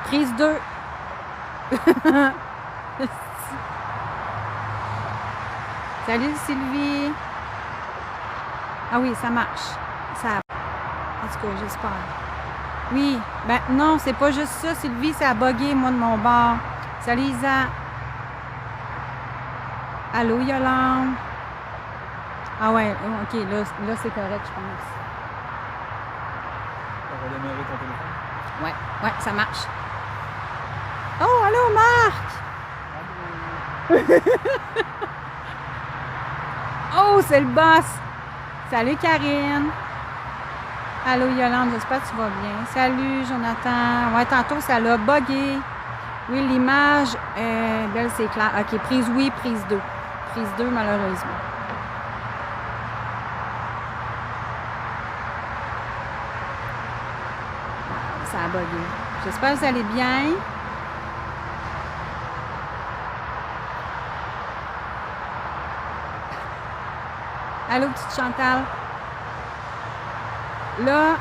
Prise 2. Salut Sylvie. Ah oui, ça marche. Ça... En tout cas, j'espère. Oui, ben non, c'est pas juste ça, Sylvie, ça a bugué, moi, de mon bord. Salut Isa. Allô, Yolande. Ah ouais, ok, là c'est correct, je pense. On va démarrer ton téléphone. Ouais, ça marche. Oh, allô, Marc! Oh, c'est le boss! Salut, Karine! Allô, Yolande, j'espère que tu vas bien. Salut, Jonathan. Ouais, tantôt, ça l'a bugué. Oui, l'image, belle, c'est clair. OK, prise oui, prise 2. Prise 2, malheureusement. Ça a bugué. J'espère que vous allez bien. Allô, petite Chantal. Là,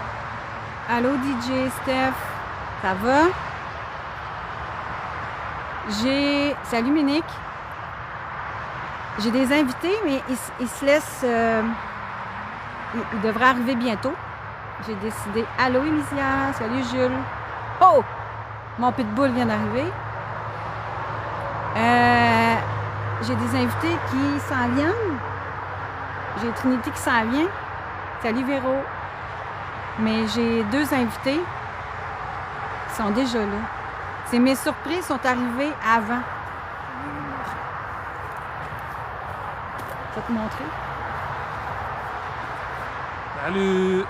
allô, DJ Steph. Ça va? Salut, Ménique. J'ai des invités, mais ils se laissent... ils devraient arriver bientôt. J'ai décidé... Allô, Elysia. Salut, Jules. Oh! Mon pitbull vient d'arriver. J'ai des invités qui s'en viennent. J'ai Trinité qui s'en vient. Salut, Véro. Mais j'ai 2 invités qui sont déjà là. C'est mes surprises sont arrivées avant. Je vais te montrer. Salut!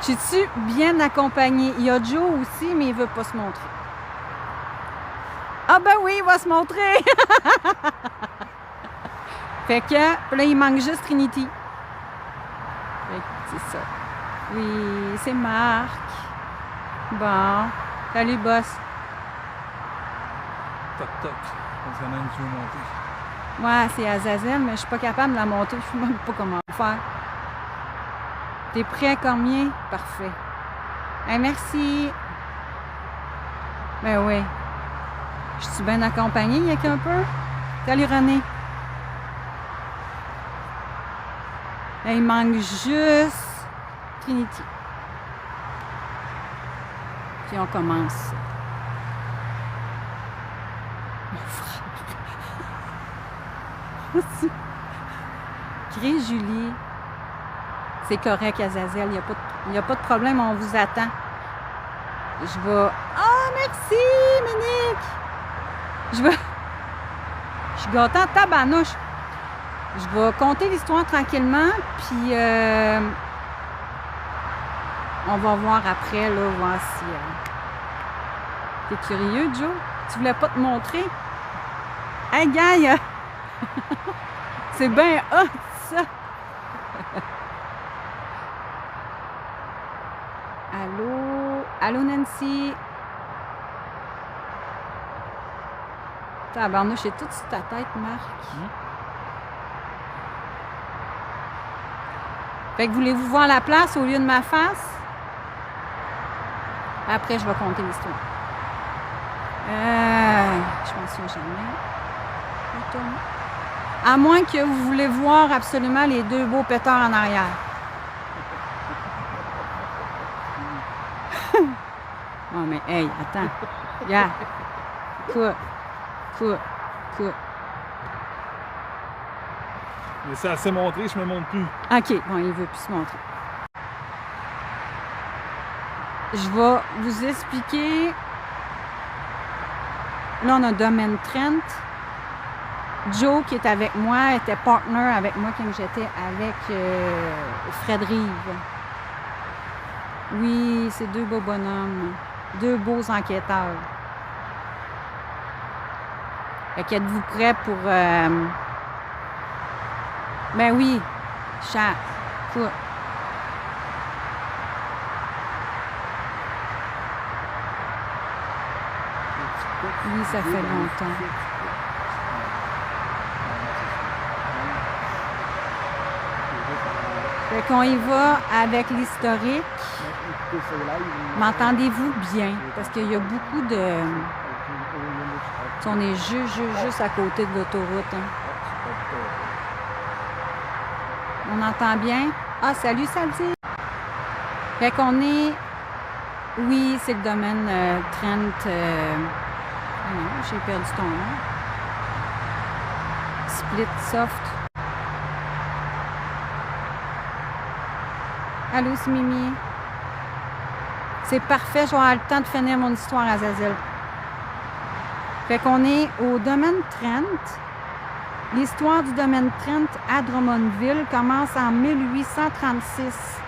Je suis bien accompagnée. Il y a Joe aussi, mais il ne veut pas se montrer. Ah ben oui, il va se montrer! Fait que, là, il manque juste Trinity. Fait que c'est ça. Oui, c'est Marc. Bon. Salut, boss. Toc toc. On se ramène, tu veux monter. Ouais, c'est Azazel, mais je suis pas capable de la monter. Je ne sais même pas comment faire. T'es prêt à combien? Parfait. Hey, merci. Ben oui. Je suis bien accompagnée, il y a qu'un peu. Salut, René. Là, il manque juste Trinity. Puis on commence. Mon frère. Crée Julie. C'est correct, Azazel. Il n'y a pas de problème, on vous attend. Je vais... Ah, merci, Ménique! Je suis gâtée en tabarnouche. Je vais conter l'histoire tranquillement, puis on va voir après, là, voir si... T'es curieux, Joe? Tu voulais pas te montrer? Hey, gars! C'est bien hot, ça! Allô? Allô, Nancy? Tabarnouche, c'est tout sur ta tête, Marc. Fait que voulez-vous voir la place au lieu de ma face? Après, je vais compter l'histoire. Je m'en souviens jamais. Retourne. À moins que vous voulez voir absolument les 2 beaux pétards en arrière. Oh, mais hey, attends. Regarde. Écoute. Mais ça s'est montré, je me montre plus. OK, bon, il veut plus se montrer. Je vais vous expliquer. Là, on a Domaine Trent. Joe, qui est avec moi, était partner avec moi quand j'étais avec Fred Rive. Oui, c'est 2 beaux bonhommes. 2 beaux enquêteurs. Fait qu'êtes-vous prêts pour... Ben oui, chat, quoi. Oui, ça fait longtemps. Fait qu'on y va avec l'historique. M'entendez-vous bien? Parce qu'il y a beaucoup de... On est juste à côté de l'autoroute. Hein. On entend bien? Ah, salut, Saldi! Fait qu'on est... Oui, c'est le domaine Trent... Ah non, j'ai perdu ton nom. Split Soft. Allô, c'est Mimi. C'est parfait, je vais avoir le temps de finir mon histoire à Azazel. Fait qu'on est au domaine Trent. L'histoire du domaine Trent à Drummondville commence en 1836,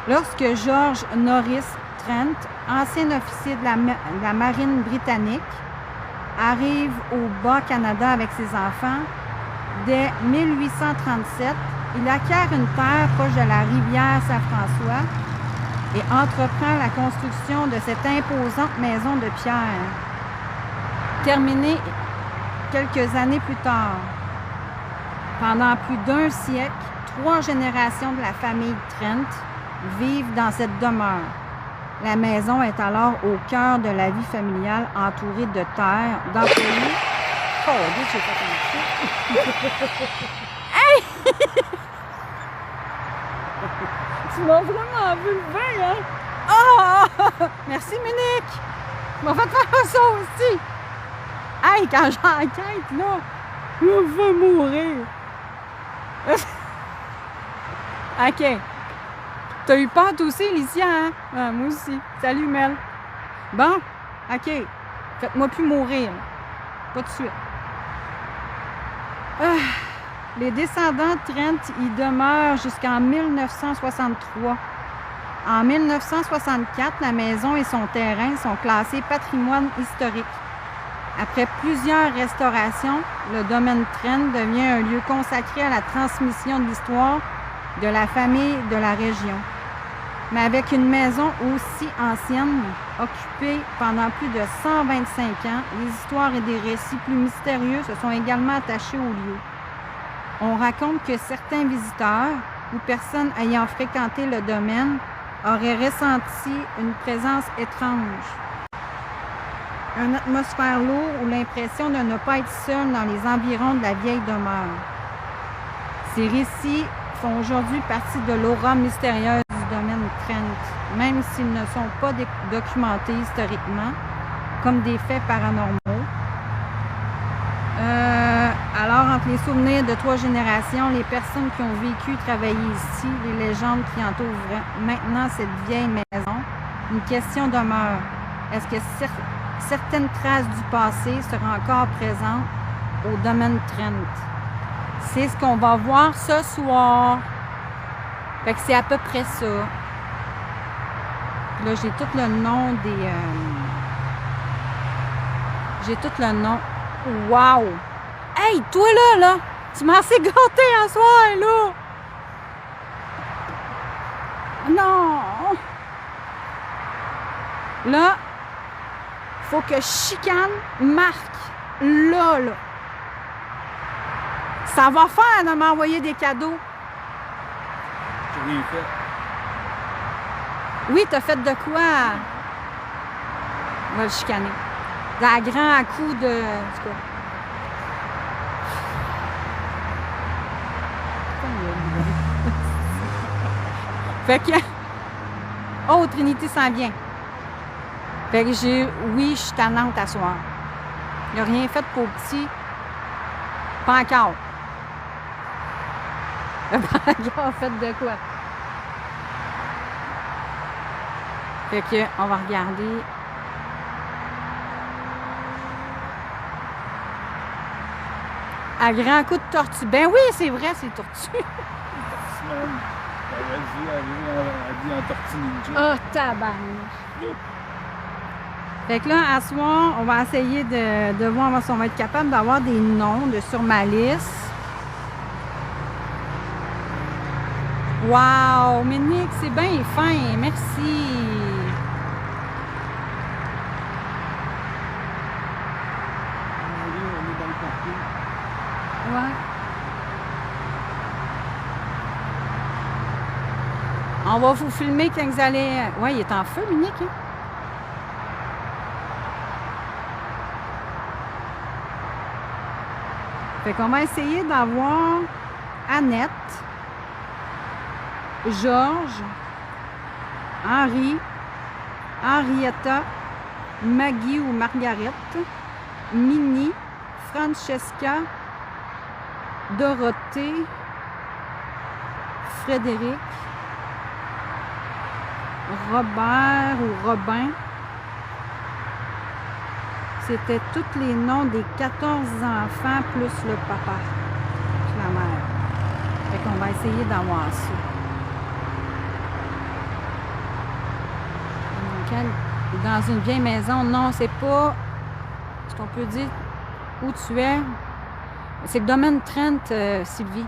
lorsque George Norris Trent, ancien officier de la marine britannique, arrive au Bas-Canada avec ses enfants. Dès 1837, il acquiert une terre proche de la rivière Saint-François et entreprend la construction de cette imposante maison de pierre. Terminée quelques années plus tard. Pendant plus d'un siècle, 3 générations de la famille Trent vivent dans cette demeure. La maison est alors au cœur de la vie familiale, entourée de terre, d'employés. Oh, Dieu, j'ai fait un truc. Hey! Tu m'as vraiment vu le vin, hein? Oh! Merci, Monique! Tu m'as fait faire ça aussi! Hey, quand j'enquête, là, je vais mourir! OK. T'as eu peur toi aussi, Alicia, hein? Ah, moi aussi. Salut, Mel. Bon, OK. Faites-moi plus mourir. Pas de suite. Ah, les descendants Trent y demeurent jusqu'en 1963. En 1964, la maison et son terrain sont classés patrimoine historique. Après plusieurs restaurations, le domaine Trent devient un lieu consacré à la transmission de l'histoire de la famille de la région. Mais avec une maison aussi ancienne, occupée pendant plus de 125 ans, les histoires et des récits plus mystérieux se sont également attachés au lieu. On raconte que certains visiteurs ou personnes ayant fréquenté le domaine auraient ressenti une présence étrange. Une atmosphère lourde ou l'impression de ne pas être seul dans les environs de la vieille demeure. Ces récits font aujourd'hui partie de l'aura mystérieuse du domaine Trent, même s'ils ne sont pas documentés historiquement comme des faits paranormaux. Alors, entre les souvenirs de 3 générations, les personnes qui ont vécu et travaillé ici, les légendes qui entourent maintenant cette vieille maison, une question demeure. Est-ce que certaines traces du passé seront encore présentes au domaine Trent? C'est ce qu'on va voir ce soir. Fait que c'est à peu près ça. Puis là, j'ai tout le nom des... J'ai tout le nom. Wow! Hey, toi là! Tu m'as assez gâté un soir, là! Non! Là, faut que je chicane Marc. Là. Ça va faire de m'envoyer des cadeaux. J'ai rien fait. Oui, t'as fait de quoi? On va le chicaner. D'un grand coup de... En tout cas. Fait que... Oh, Trinité s'en vient. Fait que oui, je suis tannante à soir. Il n'a rien fait pour petit. Pas encore. Pas encore fait de quoi? Fait que, on va regarder. À grand coup de tortue. Ben oui, c'est vrai, c'est tortue. Elle dit en tortue ninja. Oh, tabarnak. Fait que là, à soir, on va essayer de voir si on va être capable d'avoir des noms sur ma liste. Wow! Ménique, c'est bien fin. Merci. Ouais. On va vous filmer quand vous allez... Ouais, il est en feu, Monique. Hein? Fait qu'on va essayer d'avoir Annette, Georges, Henri, Henrietta, Maggie ou Margaret, Minnie, Francesca, Dorothée, Frédéric, Robert ou Robin. C'était tous les noms des 14 enfants plus le papa, plus la mère. Fait qu'on va essayer d'avoir ça. Dans une vieille maison, non, c'est pas ce qu'on peut dire où tu es. C'est le domaine Trent, Sylvie.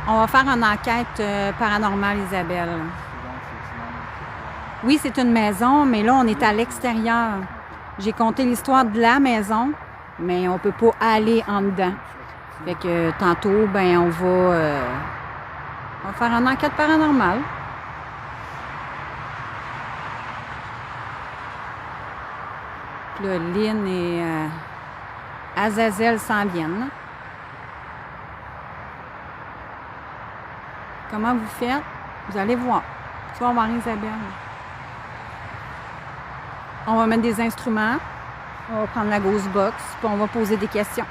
On va faire une enquête paranormale, Isabelle. Oui, c'est une maison, mais là, on est à l'extérieur. J'ai compté l'histoire de la maison, mais on peut pas aller en dedans. Fait que tantôt, ben, on va faire une enquête paranormale. Puis là, Lynn et Azazel s'en viennent. Comment vous faites? Vous allez voir. Bonsoir, Marie-Isabelle. On va mettre des instruments. On va prendre la Ghost Box. Puis on va poser des questions.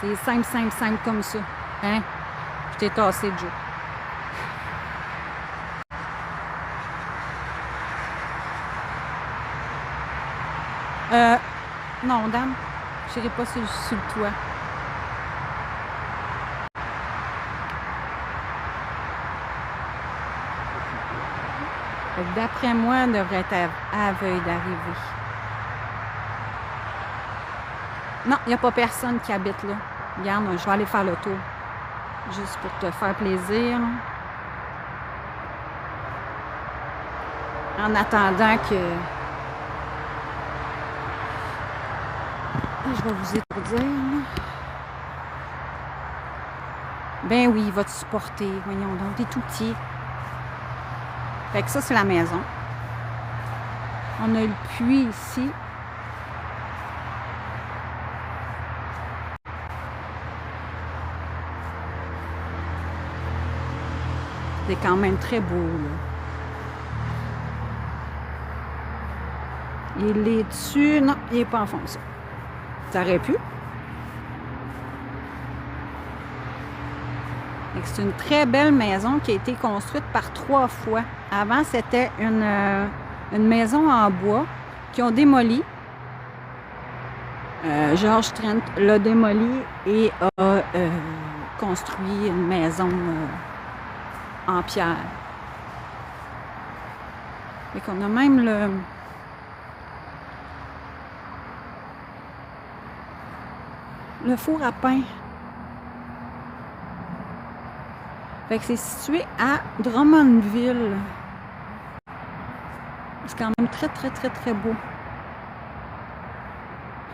C'est simple, simple, simple comme ça. Hein? Je t'ai tassé, Joe. Non, dame. Je n'irai pas sur le toit. D'après moi, elle devrait être à veille d'arriver. Non, il n'y a pas personne qui habite là. Regarde, je vais aller faire le tour. Juste pour te faire plaisir. En attendant que... Je vais vous étourdir. Ben oui, il va te supporter. Voyons donc, t'es tout petit. Fait que ça, c'est la maison. On a le puits ici. C'est quand même très beau, là. Il est dessus. Non, il n'est pas enfoncé. Ça aurait pu. C'est une très belle maison qui a été construite par 3 fois. Avant, c'était une maison en bois qu'ils ont démoli. Georges Trent l'a démoli et a construit une maison en pierre. Et qu'on a même le four à pain. Fait que c'est situé à Drummondville. C'est quand même très, très, très, très beau.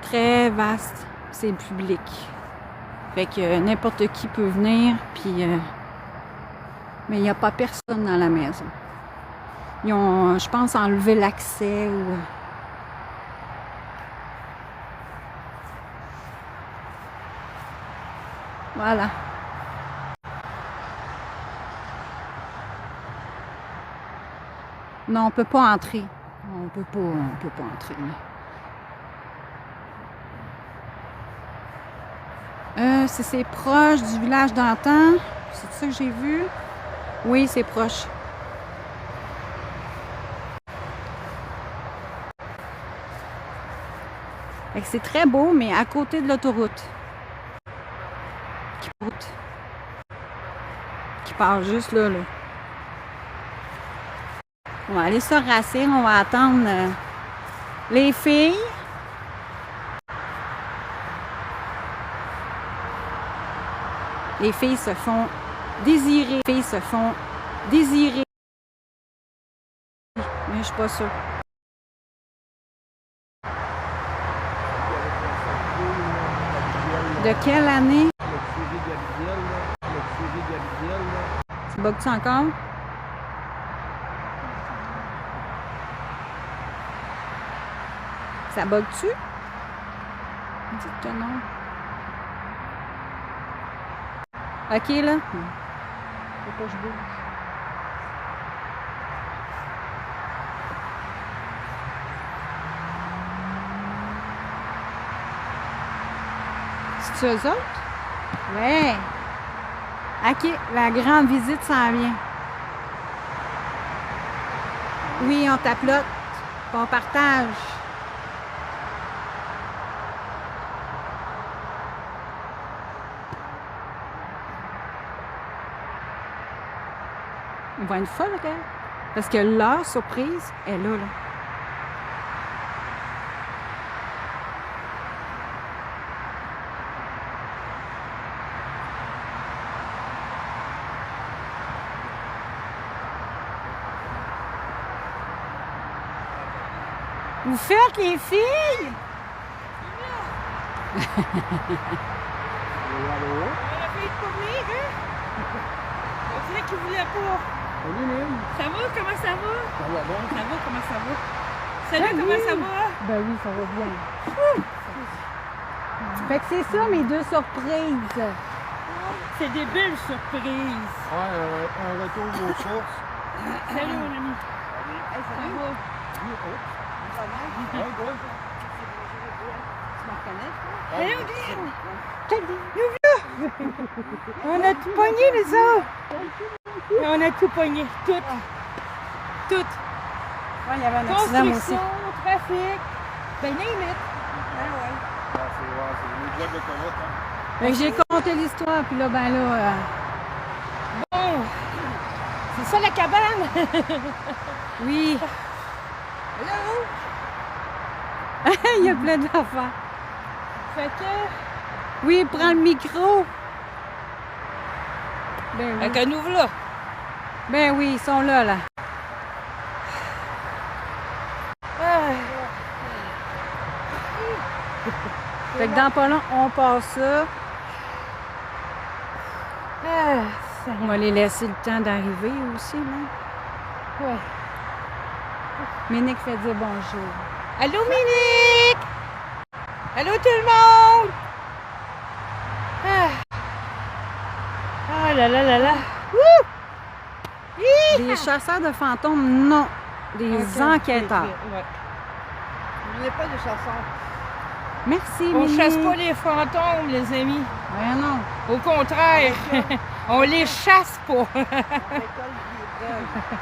Très vaste. C'est public. Fait que n'importe qui peut venir, puis... mais il n'y a pas personne dans la maison. Ils ont, je pense, enlevé l'accès ou... Voilà. Non, on peut pas entrer. On peut pas entrer. C'est proche du village d'antan. C'est ça que j'ai vu? Oui, c'est proche. C'est très beau, mais à côté de l'autoroute. Qui part juste là. On va aller se rasser, on va attendre les filles. Les filles se font désirer. Les filles se font désirer. Mais je suis pas sûre. De quelle année? Tu bugs-tu encore? Ça bug-tu? Dites-toi non. OK, là? Faut pas que je bouge. C'est-tu eux autres? Ouais. OK, la grande visite s'en vient. Oui, on tapelote. On partage. On va être folle, regarde. Parce que leur surprise est là, là. Vous faites, les filles? On a failli pas venir, hein? On dirait qu'il voulait pas. Salut, Lynn. Ça va? Comment ça va? Ça va bon? Ça va? Comment ça va? Salut, comment ça va? Ben oui, ça va bien. Fait que c'est ça, mes deux surprises. C'est des belles surprises. Ouais, un retour aux sources. Salut, mon ami. Ça va? Ouais, ouais. Allô, Glenn! On a tout pogné, les autres! On a tout pogné, tout. Tout. Ouais, il y avait un accident aussi. Construction, trafic. Ben, name it. C'est le job de Corette, hein. Fait que j'ai compté l'histoire, puis là, ben là... Bon, c'est ça la cabane. Oui. Hello? Il y a plein d'affaires. Fait que... Oui, prends le micro. Ben oui. Fait que nous voilà. Ben oui, ils sont là, là. Fait que dans pas long, on passe ça. On va les laisser le temps d'arriver aussi, là. Ouais. Ménique fait dire bonjour. Allô, Ménique! Allô, tout le monde! Ah là là là là! Wouh! Des chasseurs de fantômes, non. Des enquêteurs. Ouais. On n'est pas des chasseurs. Merci, On Ménique. chasse pas les fantômes, les amis. Ben non. Au contraire, on les chasse pas. On récolte des preuves.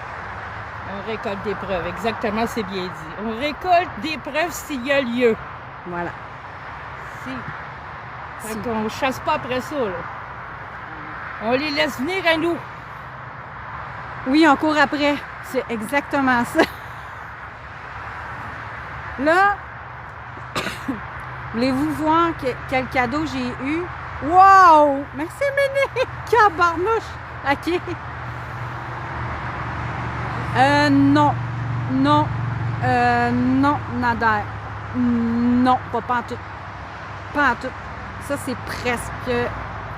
On récolte des preuves, exactement, c'est bien dit. On récolte des preuves s'il y a lieu. Voilà. Si. Fait qu'on chasse pas après ça, là. On les laisse venir à nous. Oui, on court après. C'est exactement ça. Là, voulez-vous voir quel cadeau j'ai eu? Wow! Merci, Ménique! Cabarnouche! OK. Non. Non. Non, Nader. Non, pas en tout. Pas en tout. Ça, c'est presque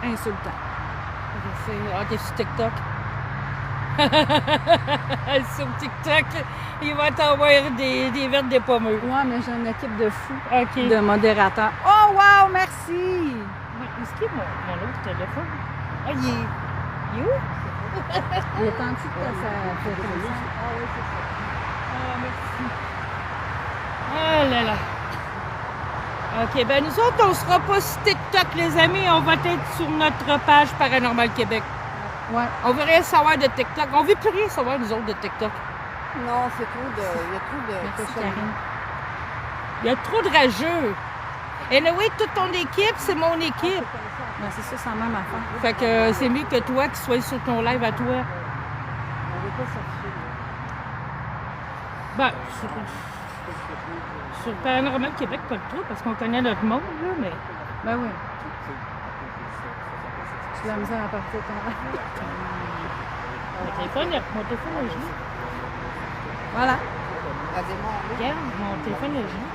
insultant. Ah, t'es sur TikTok. Sur TikTok, il va t'envoyer des vertes des pommeux. Ouais, mais j'ai une équipe de fous, OK. de modérateurs. Oh, wow! Merci! Est-ce qu'il y a mon autre téléphone? Ah, il est où? Il est en dessous de sa téléphone. Ah oui, c'est ça. Ah, merci. Ah là là. OK, ben nous autres, on sera pas sur TikTok, les amis. On va être sur notre page Paranormal Québec. Ouais. On veut rien savoir de TikTok. On veut plus rien savoir, nous autres, de TikTok. Non, c'est trop de. Il y a trop de. Merci, cochonneries. Karine. Il y a trop de rageux. Anyway, toute ton équipe, c'est mon équipe. Ben, c'est ça, c'est la même affaire. Fait que c'est mieux que toi qui sois sur ton live à toi. On veut pas sortir. Ben, sur Paranormal Québec, pas de trop, parce qu'on connaît notre monde, là, mais... Ben oui. de la misère à partir de ton air. Mon téléphone est gelé. Voilà. Elle a démarré. Regarde, mon téléphone est gelé.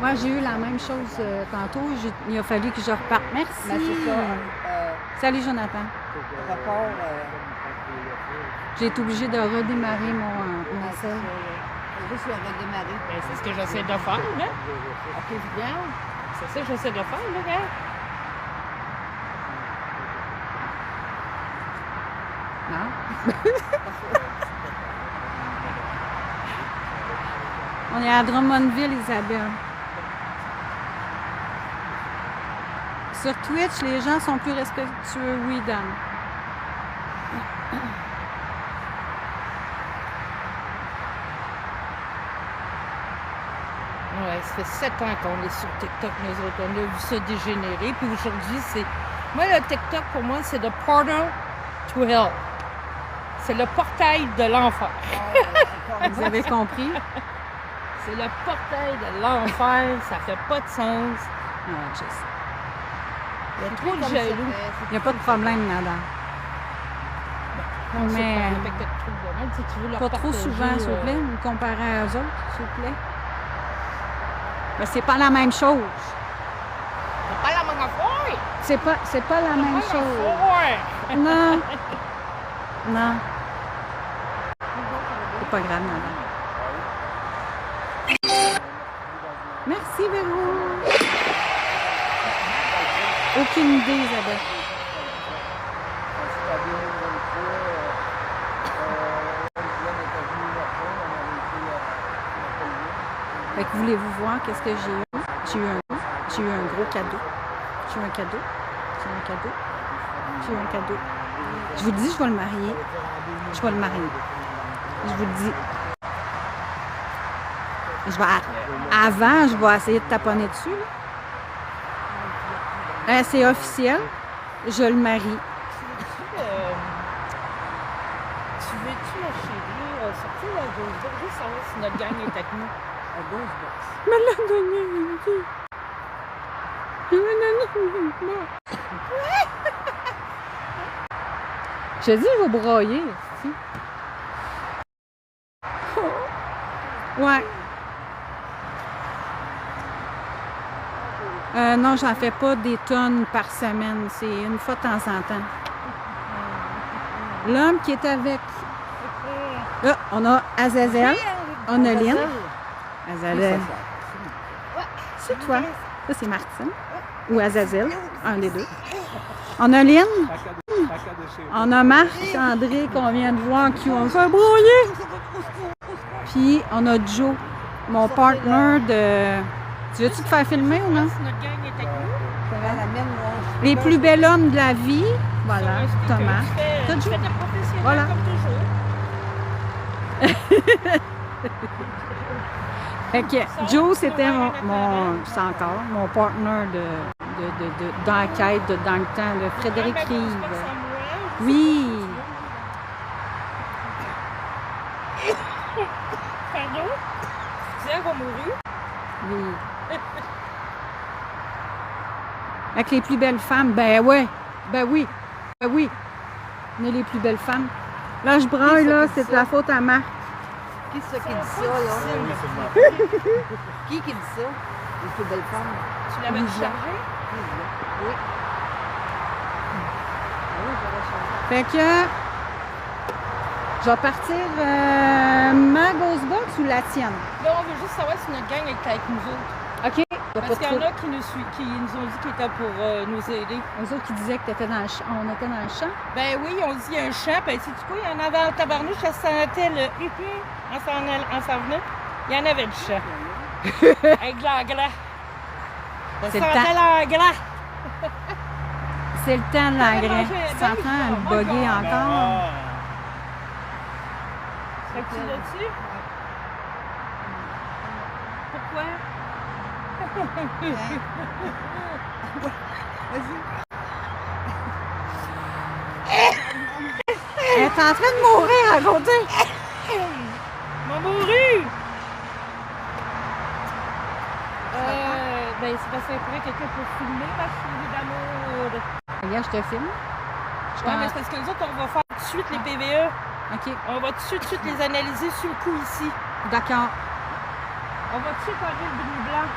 Moi, j'ai eu la même chose tantôt. Il a fallu que je reparte. Merci. Mais c'est ça. Salut, Jonathan. Rapport. J'ai été obligée de redémarrer mon C'est sel. juste le redémarrer. Ben, c'est ce que j'essaie de faire, là. Ok, bien. C'est ça que j'essaie de faire, là, regarde. Non? On est à Drummondville, Isabelle. Sur Twitch, les gens sont plus respectueux. Oui, Dan. Ouais, ça fait 7 ans qu'on est sur TikTok, nous autres. On a vu ça dégénérer. Puis aujourd'hui, c'est... Moi, le TikTok, pour moi, c'est the portal to hell. C'est le portail de l'enfer. Vous avez compris? C'est le portail de l'enfer. Ça fait pas de sens. Ah, je sais. Il y a trop de jaloux. Il n'y a pas de problème, Nada. Non, c'est Mais- pas avec quelque chose de même. Si tu veux leur Pas trop partager, souvent, s'il vous plaît, comparé à eux autres, s'il vous plaît. Mais c'est pas la même chose. C'est pas la même affaire. C'est pas la même chose. affaire. Non. Non. C'est pas grave, Nada. Merci, Véro. Aucune idée, Isabelle. C'était en 2023. Glenn était venu me rejoindre, on avait été à l'atelier. Fait que voulez-vous voir qu'est-ce que j'ai eu? J'ai eu un gros cadeau. J'ai eu un cadeau. J'ai eu un cadeau. J'ai eu un cadeau. Je vous le dis, je vais le marier. Je vais le marier. Je vous le dis. Avant, je vais essayer de taponner dessus. Là. C'est officiel. Je le marie. Tu veux-tu, ma chérie, sortir la Ghostbox, juste savoir si notre gang est avec nous? À Ghostbox. Me l'a donné, Mindy. Je me donne une Je te dis, je vais broyer. Si. Ouais. Non, j'en fais pas des tonnes par semaine. C'est une fois de temps en temps. L'homme qui est avec... Là, on a Azazel. On a Lynn. Azazel. C'est toi. Ça, c'est Martine. Ou Azazel. Un des deux. On a Lynn. On a Marc-André qu'on vient de voir qui va me faire brouiller. Puis, on a Joe, mon partner de... Tu veux-tu te faire filmer ou non? Si notre gang est avec nous? Ça va la mienne, moi. Les plus bels hommes de la vie. Voilà, Thomas. T'as Tu Joe. fais ta professionnelle Voilà. comme toujours. Fait que Joe, c'était c'est encore mon partner d'enquête dans le temps de Frédéric Ah, ben, Rive. c'est pas que ça me rend, Oui. Pardon? Tu disais qu'on mourut? Oui. Avec les plus belles femmes, ben ouais. Ben oui. Ben oui. On est les plus belles femmes. Là, je braille, là, c'est de la faute à Marc. Qui c'est qui dit ça, là? Qui dit ça? Les plus belles femmes. Tu l'avais chargé? Oui. Oui, j'aurais changé. Fait que je vais partir ma Ghostbox ou la tienne? Là, on veut juste savoir si notre gang est avec nous autres. OK. Y a pas Parce de qu'il y en trouble. a qui nous ont dit qu'ils étaient pour nous aider. Eux autres qui disaient que t'étais dans le champ. On était dans le champ. Ben oui, on dit il y a un champ. Ben, sais-tu quoi? Il y en avait en tabarnouche, ça sentait le en s'en venant. Il y en avait du champ. Avec de l'engrais. Ça C'est le sentait temps. l'engrais. C'est le temps de l'engrais. manger- Tu es en train de bugger encore? Serais-tu là-dessus? Pourquoi? Elle est en train de mourir à côté. M'a mouru! Ben, c'est parce qu'il faudrait que quelqu'un pour filmer ma chérie d'amour. Regarde, je te filme. Ouais, mais c'est parce que nous autres, on va faire tout de suite les PVE. OK, On va tout de suite les analyser sur le coup ici. d'accord. On va tout de suite enlever le bini blanc.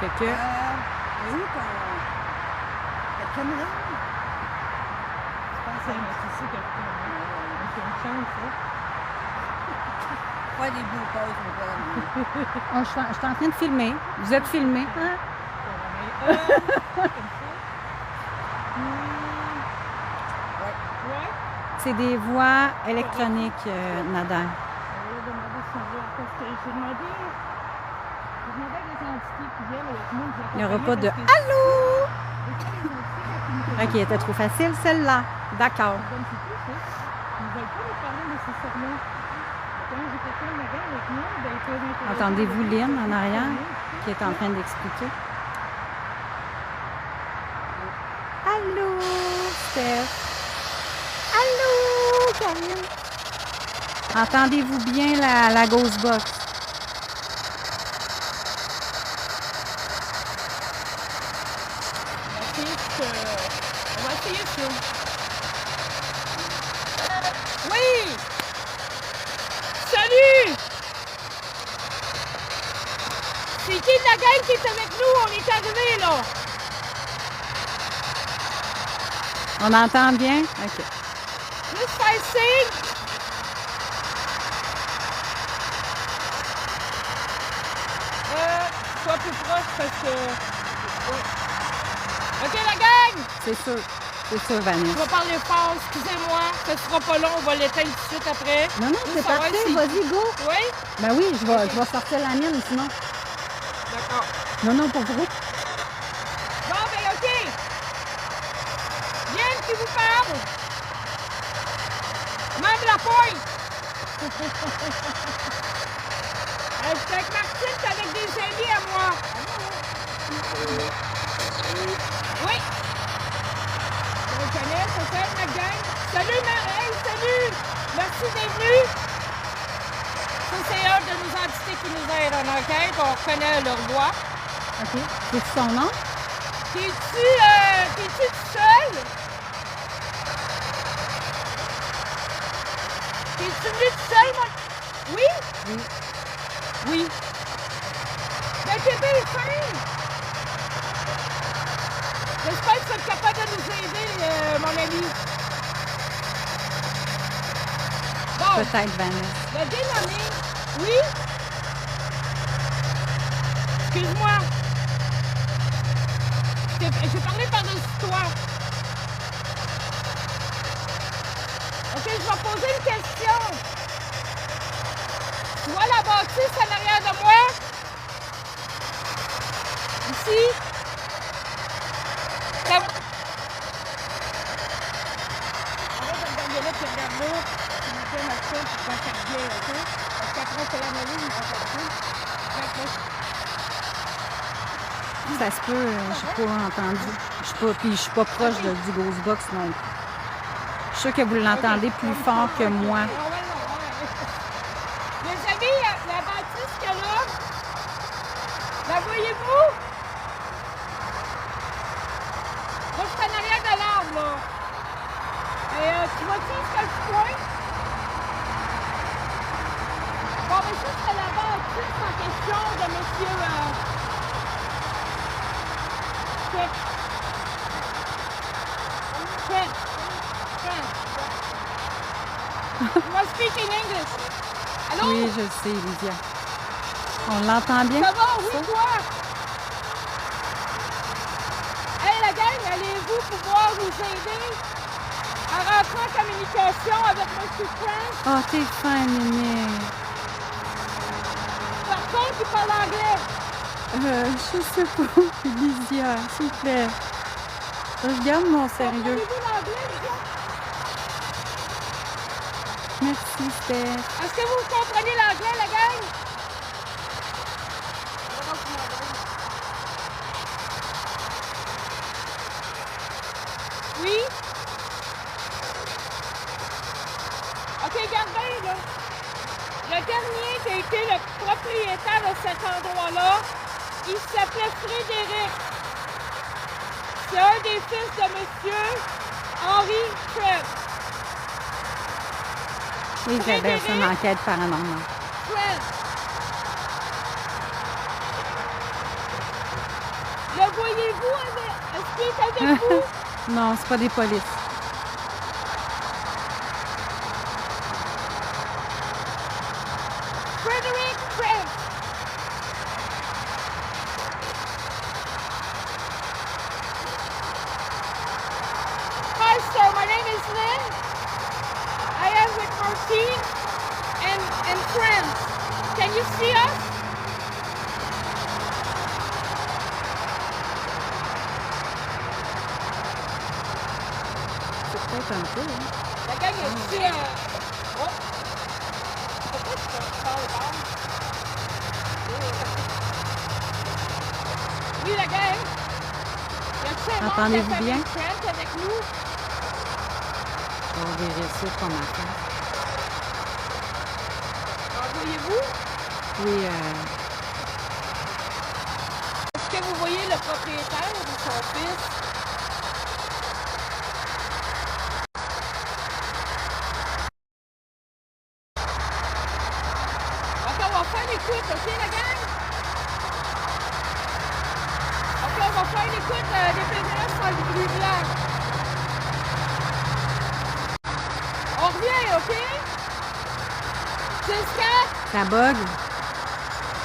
Fait que, Oui, ta caméra. C'est ça que on chance, hein. Pas des bloopers, mon père. je suis en train de filmer. Vous êtes filmé. Hein? Comme ça. Ouais. C'est des voix électroniques, Nadal. On va demander si on veut, parce que j'ai demandé à des entités qui viennent avec nous. Il n'y aura pas de allô. OK, elle était trop facile, celle-là. D'accord. Ils ne veulent pas nous parler nécessairement. Quand j'ai quelqu'un de avec nous, ben, ils peuvent interagir. Entendez-vous Lynn en arrière qui est en train d'expliquer? Allô, Steph. Allô, Karine. Entendez-vous bien la Ghost Box? On va essayer ça. Oui! Salut! C'est qui de la gang qui est avec nous? On est arrivés là. On entend bien? OK. Juste faire signe. Sois plus proche parce que... Ouais. OK, la gang! C'est sûr, Je Vanessa. vais parler fort, excusez-moi. Ça sera pas long, on va l'éteindre tout de suite après. Non, non, c'est savoir parfait, si- vas-y, go. Oui? Ben oui, je vais sortir la mienne, sinon. D'accord. Non, non, pour vous. Bon, ben OK. Viens qui vous parle. Même la pointe. Je suis avec Martine, c'est avec des amis à moi. Oui. Je reconnais, c'est ça, ma gang. Salut, Marie, salut. Merci d'être venu. Ça, c'est un de nos entités qui nous aide en enquête. On reconnaît leur voix. OK. C'est son nom? T'es-tu tout seul? T'es-tu venu tout seul, moi? Oui? Oui. Oui. Ben, t'es bien fin. J'espère que tu vas être capable de nous aider, mon ami. Bon, Peut-être Vanessa. ben, bien nommé. Oui? Excuse-moi. J'ai parlé par-dessus toi. OK, je vais poser une question. Tu vois la bâtisse en arrière de moi? Ici? Arrête de regarder là, puis regarde là. Tu me fais ma chose, tu vas faire bien, OK? Parce qu'après, c'est la mêlée, il va faire tout. Ça se peut, je suis pas entendu. Je suis pas proche du Ghost Box non plus. Je suis sûre que vous l'entendez plus fort que moi. Les amis, la bâtisse qu'il y a là, la voyez-vous? Moi, je suis en arrière de l'arbre, là. Et tu vois-tu ce que je pointe? Bon, mais ça, c'est la bâtisse en question de monsieur... Check. You must speak in English. Allô? Oui, je le sais, Lydia. On l'entend bien? Ça va? Oui, toi? Hey, la gang, allez-vous pouvoir nous aider à rentrer en communication avec M. Frank? Oh, t'es fin, Néné. Par contre, il parle anglais. Je sais pas, Lydia, s'il vous plaît. Je garde mon sérieux. Comprenez-vous l'anglais, les gars? Merci, Steph. Est-ce que vous comprenez l'anglais, la gang? Oui? OK, garde bien, là. Le dernier qui a été le propriétaire de cet endroit-là, il s'appelait Frédéric. Ce C'est un des fils de Monsieur Henry Trent. Oui, Isabelle, c'est une enquête paranormale. Trent. Le voyez-vous avec... Est-ce qu'il est avec vous? Non, c'est pas des polices. Frederick Trent. Hi, sir. My name is Lynn. I am with Martine and friends. Can you see us? C'est peut-être un peu, hein? La gang est ici. Oh. Pourquoi tu parles pas? Oui, la gang. Y a-t-il un membre de la Entendez-vous famille bien? Trent avec nous? On va vérifier comme affaire. En voyez-vous? Oui, Est-ce que vous voyez le propriétaire ou son fils? Ok, on va faire une écoute, ok la gang? Ok, on va faire une écoute des PDS sur le bruit blanc. On revient, ok? 6-4, ça bug.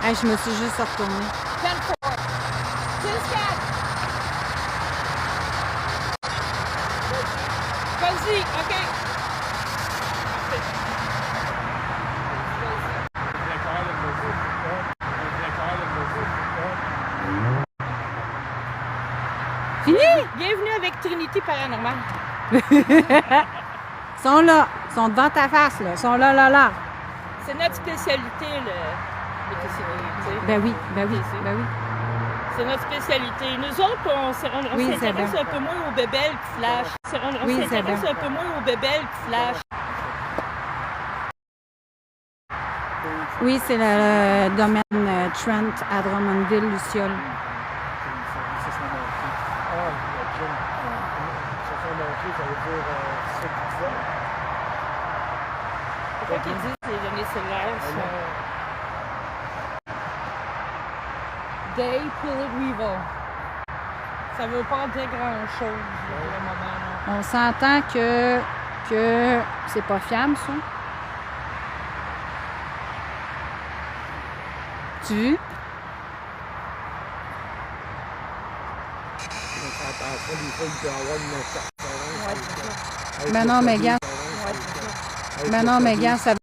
Hey, je me suis juste retournée. 10-4. 6-4. Vas-y, ok. Fini? Bienvenue avec Trinity Paranormal. Ils sont là. Ils sont devant ta face, là. Ils sont là, là, là. C'est notre spécialité, le TCD. Ben oui, ben oui, ben oui. C'est notre spécialité. Nous autres, on Oui, s'intéresse Isabelle. un peu moins aux bébelles qui flashent. On Oui, s'intéresse Isabelle. un peu moins aux bébelles qui flashent. Oui, c'est le domaine Trent à Drummondville, Luciole. Ça s'est montré. Ah, la Jim. Ça s'est montré, ça veut dire 7 ans. Pourquoi qu'ils disent que les données cellulaires sont... Day Pilot Weevil. Ça veut pas dire grand-chose pour le moment. Là. On s'entend que c'est pas fiable, ça. Tu veux? Attention, des fois, il peut y avoir une interférence. Ben non, mais gars. Ben non, mais gars, ça... Et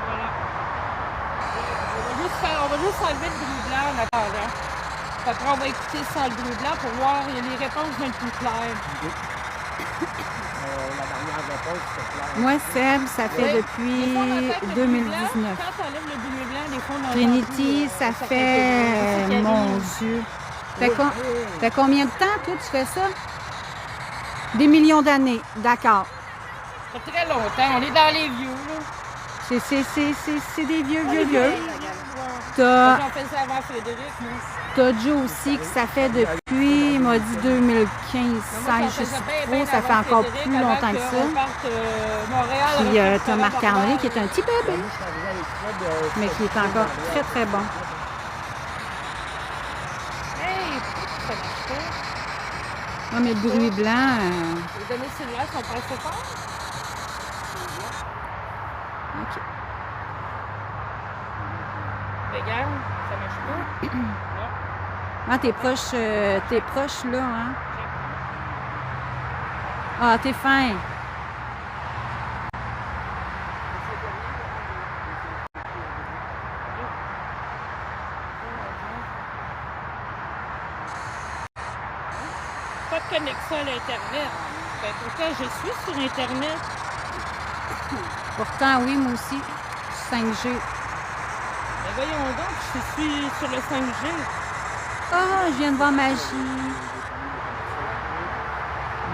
voilà. On va juste enlever le bruit blanc en attendant. Puis après, on va écouter sans le bruit blanc pour voir les réponses vont être plus claires. La dernière réponse, c'est clair. Moi, Seb, ça fait Oui. depuis Des fois, on entend que le bruit 2019. blanc, quand on enlève le bruit blanc, des fois, on entend Trinity, plus, ça fait fait... que- Mon Dieu. Fait combien de temps, toi, tu fais ça? Des millions d'années. D'accord. Ça fait très longtemps. On est dans les vieux, là. C'est des vieux. Ouais. T'as J'en faisais avant Frédéric, moi. t'as Joe aussi que ça fait depuis, il m'a dit 2015, 16, je sais pas trop, ça fait encore plus longtemps que ça. Puis t'as Marc-André qui est un petit bébé, mais qui est encore très très bon. Hey, ça marche pas. Ouais, mais le bruit blanc, Les données cellulaires sont pas assez fortes. ok. Regarde, ça marche pas. Non. Ah, t'es proche là, hein? Ah, t'es fin. Pas de connexion à l'Internet. Ben, pourtant, je suis sur Internet. Pourtant, oui, moi aussi, 5G. Ben, voyons donc, je suis sur le 5G. Ah, je viens de voir Magie.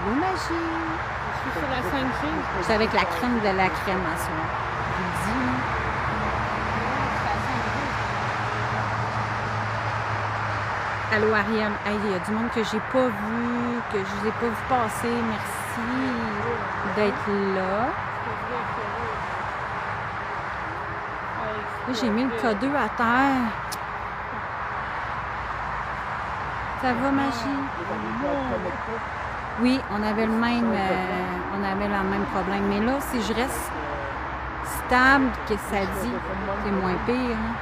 Allô, Magie. Je suis sur la 5G. C'est avec la crème de la crème à soir. Je vous le dis, là. Allô Ariel, hey, il y a du monde que j'ai pas vu, que je vous ai pas vu passer. Merci d'être là. Là, j'ai mis le K2 à terre. Ça va, Magie? Oui, on avait le même problème. Mais là, si je reste stable, que ça dit, c'est moins pire. Hein?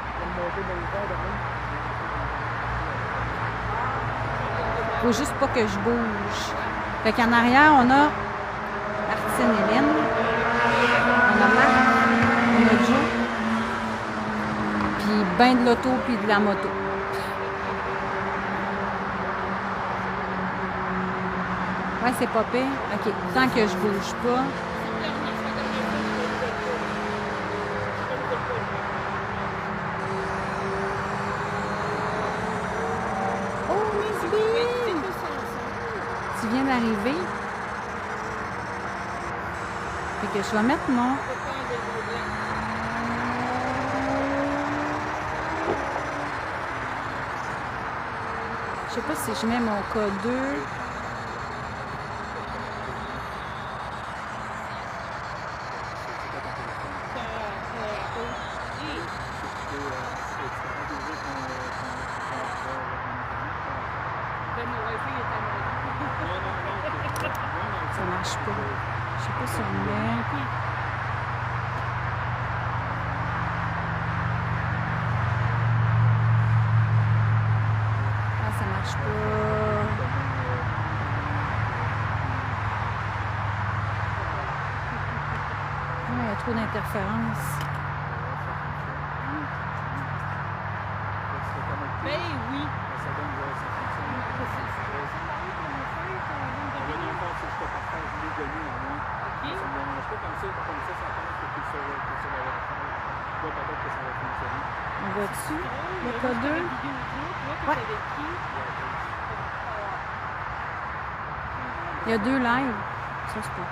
Faut juste pas que je bouge. Fait qu'en arrière, on a Martine Hélène. On a Marc. On a Joe. Puis ben de l'auto puis de la moto. Ouais, c'est pas pire. OK. Tant que je bouge pas. Oh, Miss B! Tu viens d'arriver. Fait que je vais mettre mon... Je sais pas si je mets mon K2. Ça marche pas. Je sais pas si on met. Ah, ça marche pas. Ah, il y a trop d'interférences. Ben oui. On va dessus, le K2. Ouais. Il y a 2 lives. Ça, c'est pas.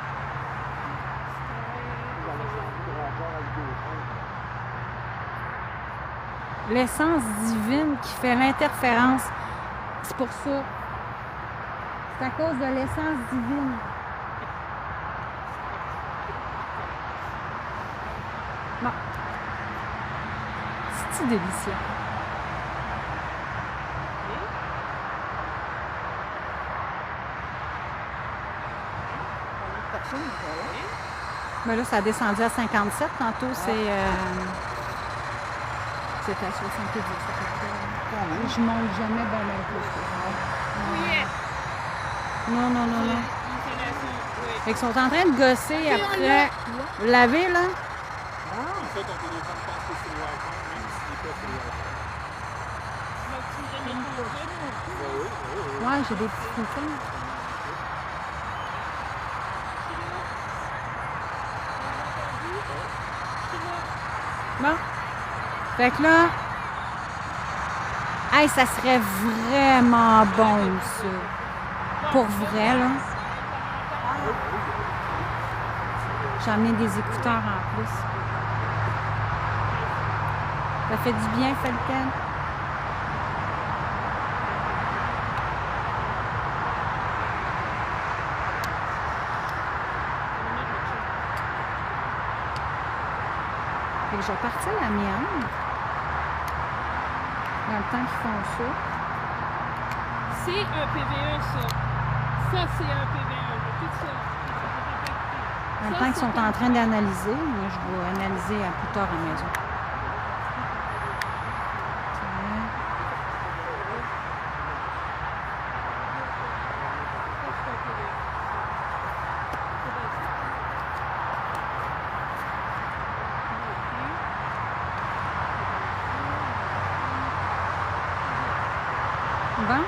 L'essence divine qui fait l'interférence. C'est pour ça. C'est à cause de l'essence divine. Bon. C'est délicieux. Mais là, ça a descendu à 57. Tantôt, c'était à 70. Je monte jamais bien plus. Non, non, non, non. Fait qu'ils sont en train de gosser après. Vous l'avez, là? Ouais, j'ai des petits foutons. Bon. Fait que là, hey, ça serait vraiment bon, ça. Pour vrai, là. J'ai amené des écouteurs en plus. Ça fait du bien, Falcon. Fait que je vais partir la mienne. Dans le temps qu'ils font ça. C'est un PVE, ça. Ça, c'est un PVE. Tout ça. Dans le temps qu'ils sont en train d'analyser, moi, je vais analyser à plus tard à la maison. Bon.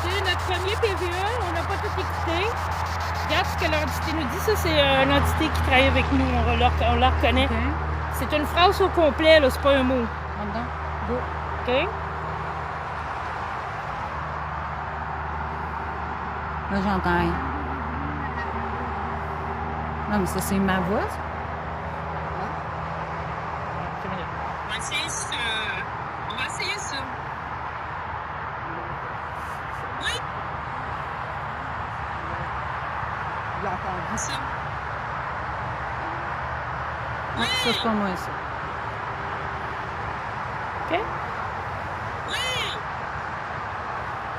C'est notre premier PVE, on n'a pas tout écouté. Regarde ce que l'entité nous dit. Ça, c'est l'entité qui travaille avec nous, on la reconnaît. OK. C'est une phrase au complet, là, c'est pas un mot. Là-dedans. Go. OK? Là, j'entends rien. Non, mais ça, c'est ma voix, ça. On va essayer ça. On va essayer ça. Oui, J'ai entendu. ça. Non, ça, c'est pas moi, ça. OK? Oui!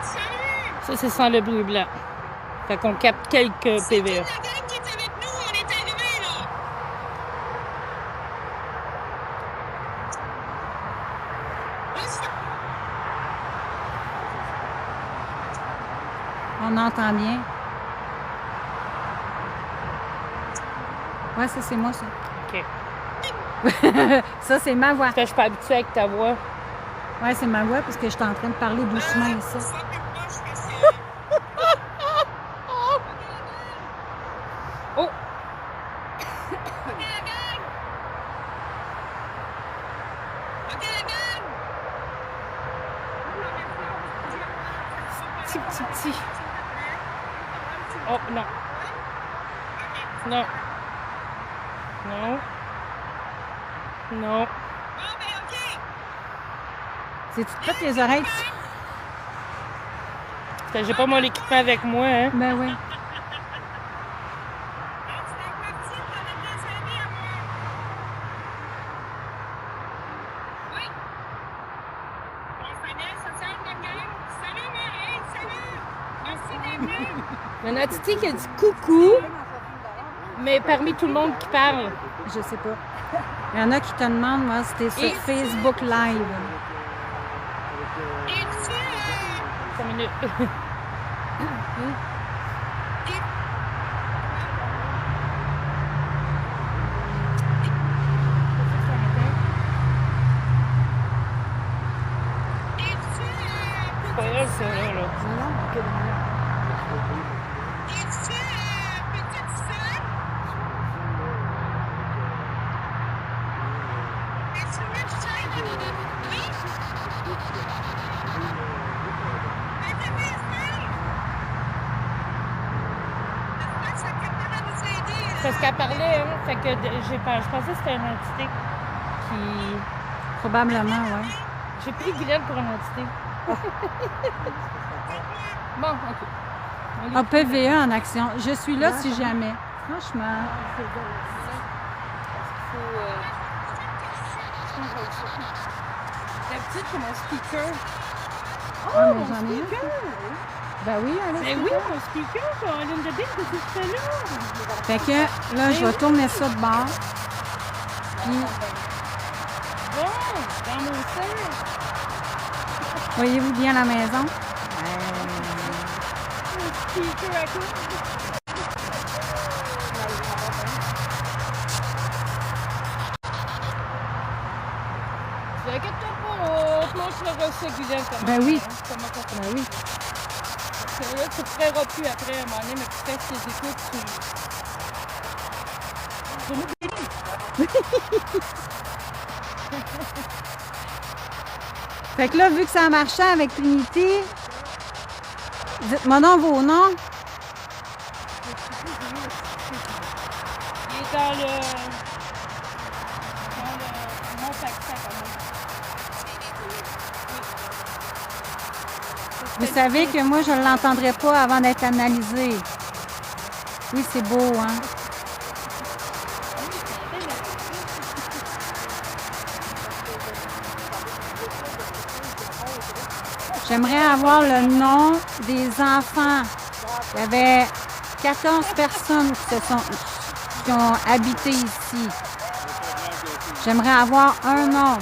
Salut! Ça, c'est sans le bruit blanc. Fait qu'on capte quelques PVE. La gang qui est avec nous, on est arrivés là. On entend bien. Ouais, ça, c'est moi, ça. OK. Ça, c'est ma voix. Fait que je suis pas habituée avec ta voix. Ouais, c'est ma voix parce que je suis en train de parler doucement et ça. Ça fait proche que c'est. Oh! Ok la gang! Ok la gang! Petit, petit, petit. Oh, non. Non. Non. Non. Bon ben ok! C'est tu te pètes les oreilles? Parce que j'ai pas mon équipement avec moi, hein. Ben oui. C'est parti pour notre des amis à moi. Oui! On connaît, ça sert de gang. Salut Marie, salut! Merci d'être venue. Il y a une entité qui a dit coucou, mais parmi tout le monde qui parle. Je sais pas. Il y en a qui te demandent, moi, c'était sur Et- Facebook Live. Es-tu 5 minutes. C'est pas elle, ça, là. Non, ok, es-tu petite sœur? Es-tu médecin? Oui? Mais t'es médecin? J'espère que ça capable de nous aider. Parce qu'elle parlait, hein. Fait que je pensais que c'était une entité qui. Probablement, ouais. J'ai pris Guylaine pour une entité. Bon, OK. On les- Ah, PVE en action. Je suis là si jamais. Franchement. Faut, d'habitude, c'est mon speaker. Ah, mais j'en ai un. Ben oui, elle Ben oui, mon speaker, Caroline de Bill, qu'est-ce que tu fais là? Fait que là, je vais tourner ça de bord. Puis, Bon, dans mon sein. voyez-vous bien la maison? Mon speaker à quoi? Inquiète-toi pas, on te montrera ça, Guylaine. comment- Ben oui. Comment on fait. Ben oui. Parce que là, tu ne feras plus après, à un moment donné, mais tu fais tes écoutes, tu nous bénis. Fait que là, vu que ça a marché avec Trinity, dites-moi donc vos noms. Il est dans le Mont-Sac-Sac, à moi. Vous savez que moi, je ne l'entendrai pas avant d'être analysé. Oui, c'est beau, hein? J'aimerais avoir le nom des enfants. Il y avait 14 personnes qui ont habité ici. J'aimerais avoir un nom.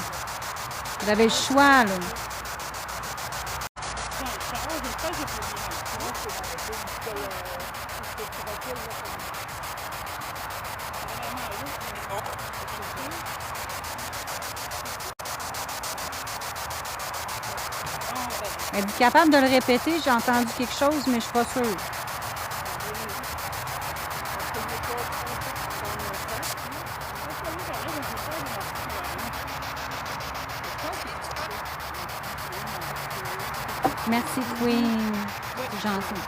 Vous avez le choix, là. Êtes-vous capable de le répéter? J'ai entendu quelque chose, mais je suis pas sûre. Merci, Queen. C'est gentil.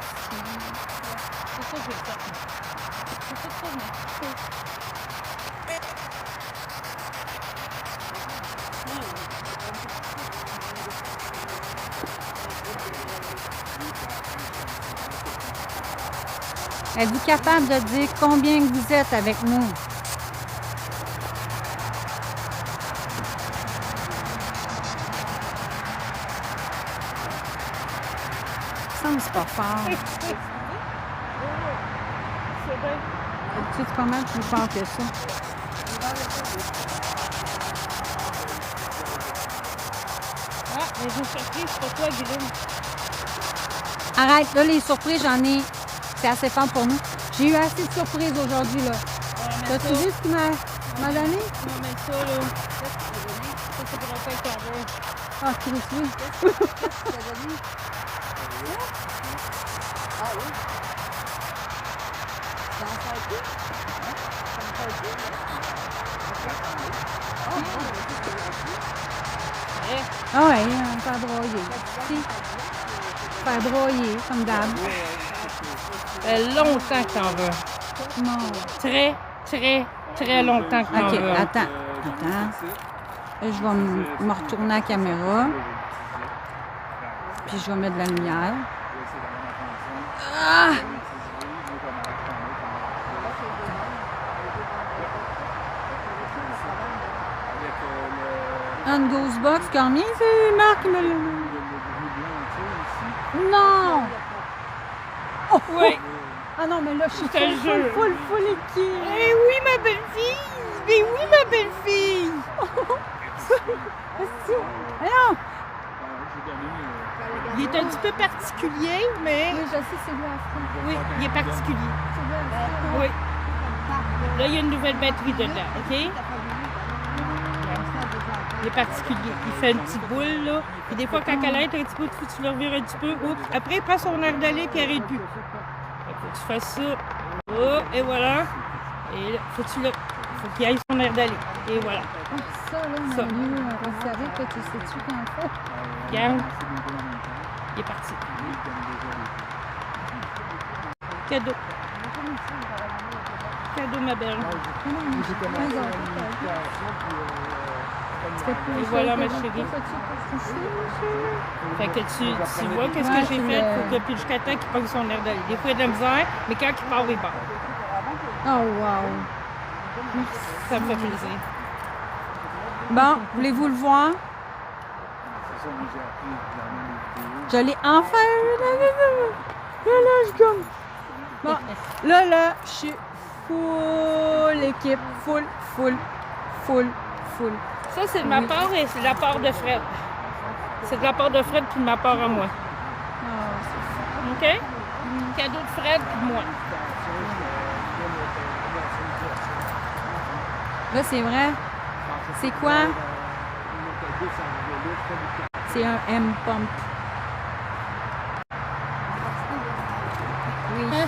C'est ça, je vais le faire. C'est ça, merci. Êtes-vous capable de dire combien vous êtes avec nous? Ça me semble que c'est pas fort. C'est bien. D'habitude, c'est pas mal plus fort que ça. Ah, mais j'ai une surprise pour toi, Guillaume. Arrête, là, les surprises, j'en ai. C'est assez fort pour nous. J'ai eu assez de surprises aujourd'hui, là. T'as-tu vu ce qu'il m'a donné? Tu vas mettre ça, là. Ça, c'est pour un peu carré. Ah, Chris, oui. Ah oui? Dans le parti? Dans le parti? Ah ouais, on peut broyer. Si. Faire broyer, comme d'hab. Ça fait longtemps que t'en veux. Non. Très, très, très longtemps que t'en OK, veux. attends. Là, je vais me retourner à la caméra. Puis je vais mettre de la lumière. Ah! Un Ghostbox, combien c'est Marc qui me l'a. Non! Oh, Oui. Ah non, mais là, je suis Je te jure. full équipe. Eh oui, ma belle-fille! Mais oui, ma belle-fille! Alors, Il est un petit peu particulier, mais oui, je sais, c'est lui à fond. oui, il est particulier. Oui. Là, il y a une nouvelle batterie dedans, OK? Il est particulier. Il fait une petite boule, là. Puis des fois, quand elle aide un petit peu, faut que tu le revires un petit peu. Oups. Après, il prend son air d'aller puis il arrête plus. Faut que tu fasses ça. Oh, et voilà. Et là, faut qu'il aille son air d'aller. Et voilà. Ah, ça, là, mon Ça. Dieu, on savait que tu sais-tu qu'en fait? Regarde. Il est parti. Cadeau. Cadeau, ma belle. Et voilà, ma chérie. Fait que tu vois qu'est-ce que j'ai fait depuis jusqu'à temps qu'il pogne son air d'aller. Des fois, il y a de la misère, mais quand il part, il part. Oh, wow. Ça me fait plaisir. Bon, voulez-vous le voir? Je l'ai enfin eu. Là, je gagne. Bon, là, je suis full équipe. Full. Ça, c'est de ma part et c'est de la part de Fred. C'est de la part de Fred puis de ma part à moi. OK? Cadeau de Fred puis de moi. Là, c'est vrai. C'est quoi? C'est un M-Pump. Oui.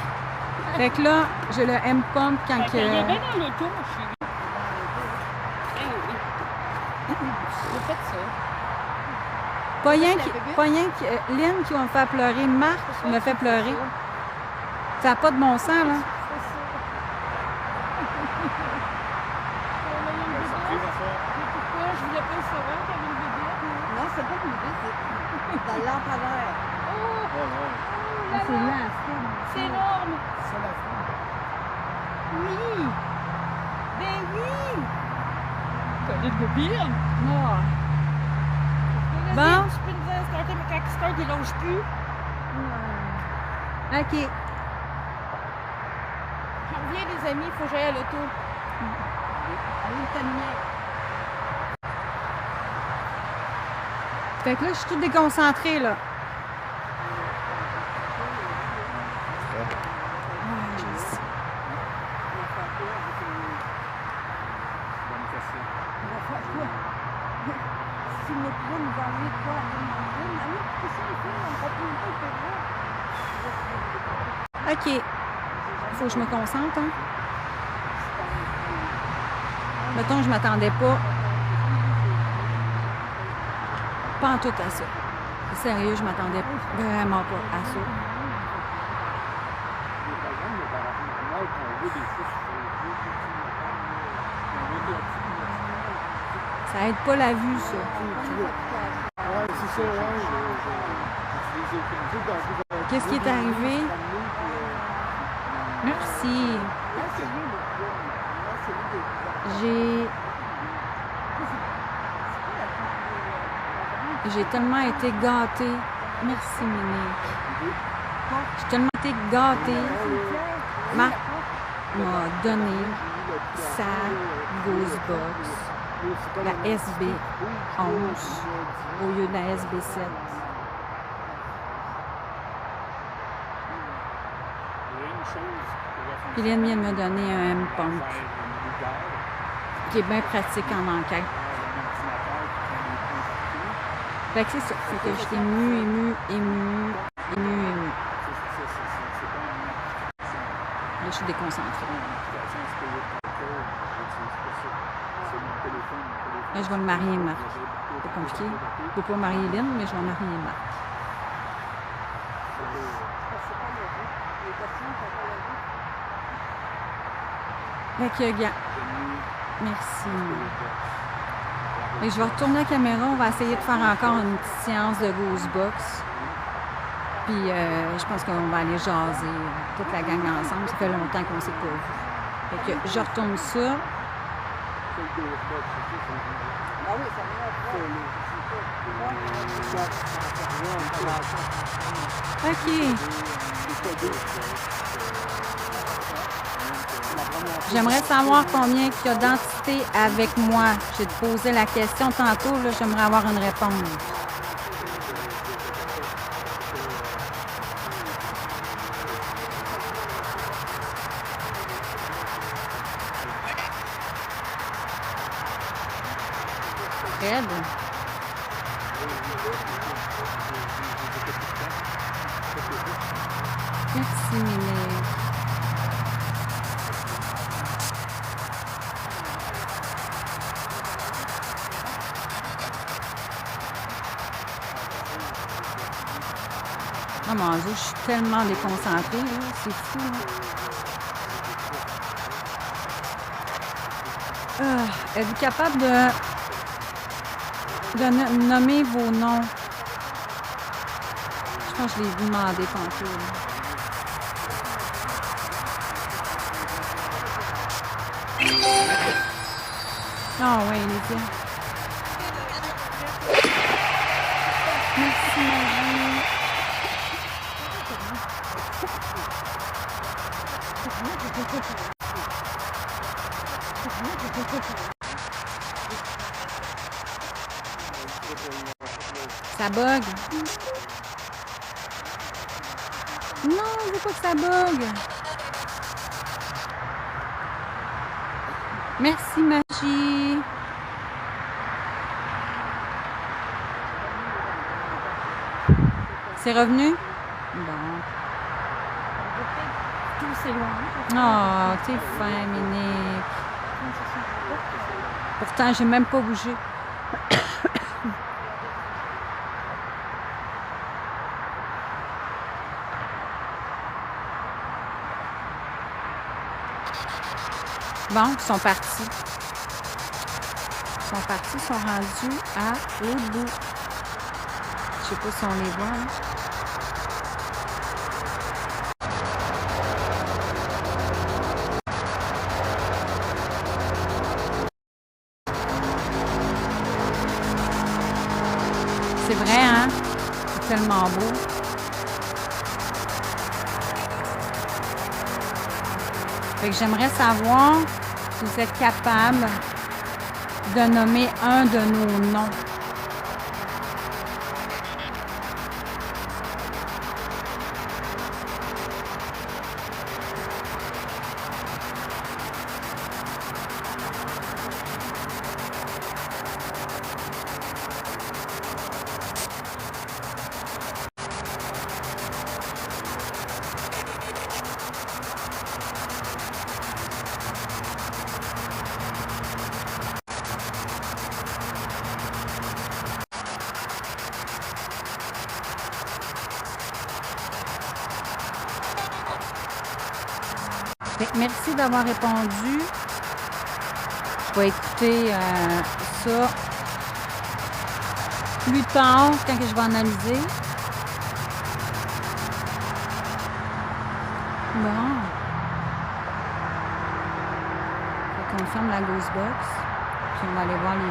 Fait que là, j'ai le M-Pump quand que... Il est bien dans l'auto, mon chéri. J'ai fait ça. Pas rien que Lynn qui va me faire pleurer. Marc me fait pleurer. Ça n'a pas de bon sens, là. Pourquoi? Je voulais pas le savoir qu'il y avait une bébé. Non, c'est pas une bébé, c'est dans le lampadaire. Ah, c'est là, c'est... C'est énorme. Oui! Ben oui! T'as des copines? Moi. Bon. Bon. Je peux nous dire starter, mais quand il start, il longe plus. OK. Je reviens, les amis, il faut que j'aille à l'auto. Allez, ta lumière. Fait que là, je suis toute déconcentrée, là. Ah, je sais. On va faire quoi? Si mes primes, vous enlevez quoi? Allez, qu'est-ce que c'est? OK. Faut que je me concentre, hein? Mettons, je m'attendais pas en tout à ça. Sérieux, je m'attendais vraiment pas à ça. Ça aide pas la vue, ça. Ouais, c'est ça, ouais. Qu'est-ce qui est arrivé? Merci. J'ai tellement été gâtée. Merci, Monique. J'ai tellement été gâtée. Marc m'a donné sa Ghostbox, la SB11, au lieu de la SB7. Puis Lynn vient de me donner un M-Pump, qui est bien pratique en enquête. Fait que c'est ça. Fait que j'étais émue. Là, je suis déconcentrée. Là, je vais me marier, Marc. C'est compliqué. Je ne peux pas marier Lynn, mais je vais marier Marc. Fait que, gars, merci. Et je vais retourner la caméra. On va essayer de faire encore une petite séance de Ghostbox. Puis, je pense qu'on va aller jaser toute la gang ensemble. Ça fait longtemps qu'on ne s'est pas vu. Fait que je retourne ça. OK. J'aimerais savoir combien il y a d'entités avec moi. J'ai posé la question tantôt, là, j'aimerais avoir une réponse. Fred? Merci, Mélanie. Oh mon Dieu, je suis tellement déconcentrée, là. C'est fou, là. Êtes-vous capable de nommer vos noms? Je pense que je l'ai demandé tantôt, là. Ah oui, Lydia. Merci, Marie. Ça bug. Non, je veux pas que ça bug. Merci, Magie. C'est revenu? Bon. Tout s'éloigne. Oh, t'es fin, Monique. Pourtant, j'ai même pas bougé. Bon, ils sont partis. Ils sont rendus à l'autre bout. Je sais pas si on les voit, hein. C'est vrai, hein? C'est tellement beau. Fait que j'aimerais savoir si vous êtes capable de nommer un de nos noms. Fait que merci d'avoir répondu. Je vais écouter ça plus tard, quand que je vais analyser. Bon. Fait qu'on ferme la Ghost Box. Puis on va aller voir les...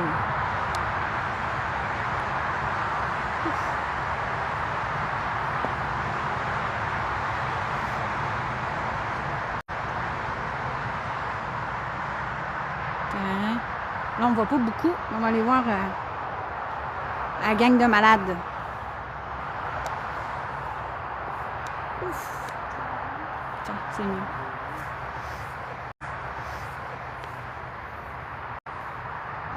Là, on ne voit pas beaucoup. On va aller voir la gang de malades. Ouf. Tiens, c'est mieux.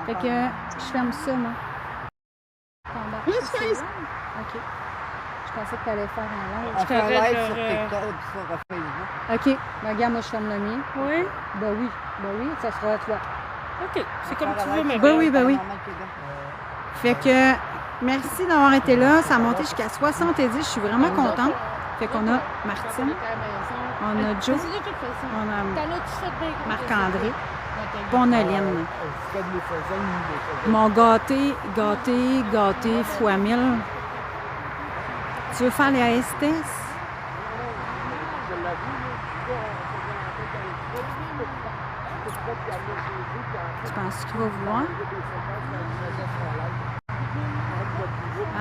Fait que je ferme ça, moi. OK. Je pensais que tu allais faire un live. On fait un ferais live sur leur, TikTok et sur Facebook. OK. Ben, regarde, moi, je ferme le mien. Oui. Ben oui, ça sera à toi. OK. C'est comme tu veux, Ben oui, ben oui. Normal que Fait que, merci d'avoir été là. Ça a monté jusqu'à 70. Je suis vraiment contente. Fait qu'on a Martine, on a Joe, on a Marc-André, puis on a Lynn. Fred les faisait, nous les faisait. Mon gâté fois 1000. Tu veux faire les ASTS? Je l'ai vu, là, Tu penses qu'il va vouloir?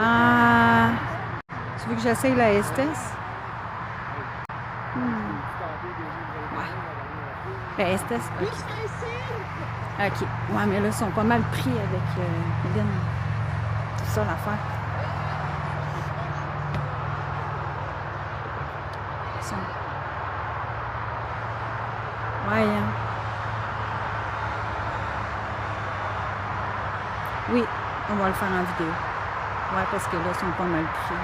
Ah! Tu veux que j'essaye la ASTS? Ouais. La ASTS? OK. OK. Ouais, mais là, ils sont pas mal pris avec Lynn. C'est ça l'affaire. Ça. Ouais, hein. Oui, on va le faire en vidéo. Ouais, parce que là, ils sont pas mal pris.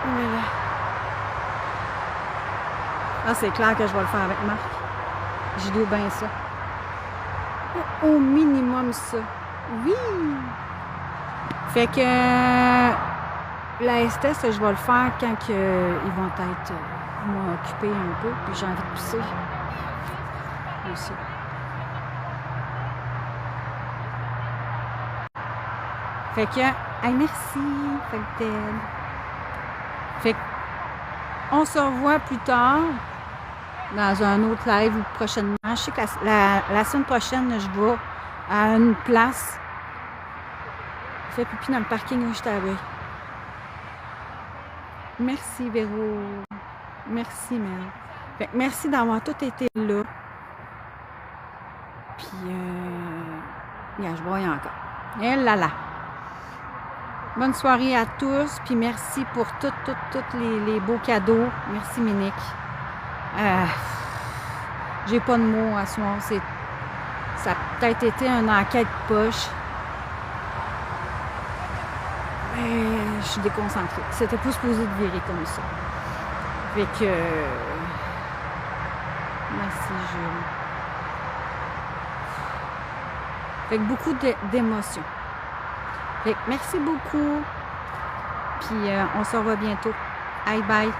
Voilà. Ah, c'est clair que je vais le faire avec Marc. J'y dois bien ça. Au minimum ça. Oui! Fait que la STS, je vais le faire quand ils vont être occupés un peu, puis j'ai envie de pousser. Aussi. Fait que, hey, merci, fait que Ted. Fait que, on se revoit plus tard dans un autre live ou prochainement. Je sais que la semaine prochaine, je vais à une place. Je fais pipi dans le parking où je t'avais. Merci, Véro. Merci, Mel. Fait que merci d'avoir tout été là. Puis, je broye encore. Et là là. Bonne soirée à tous, puis merci pour tous les beaux cadeaux. Merci, Minique. J'ai pas de mots à ce soir. Ça a peut-être été une enquête poche. Mais je suis déconcentrée. C'était pas supposé de virer comme ça. Fait que... merci, Jules. Fait que beaucoup d'émotions. Fait que merci beaucoup. Puis on se revoit bientôt. Bye bye.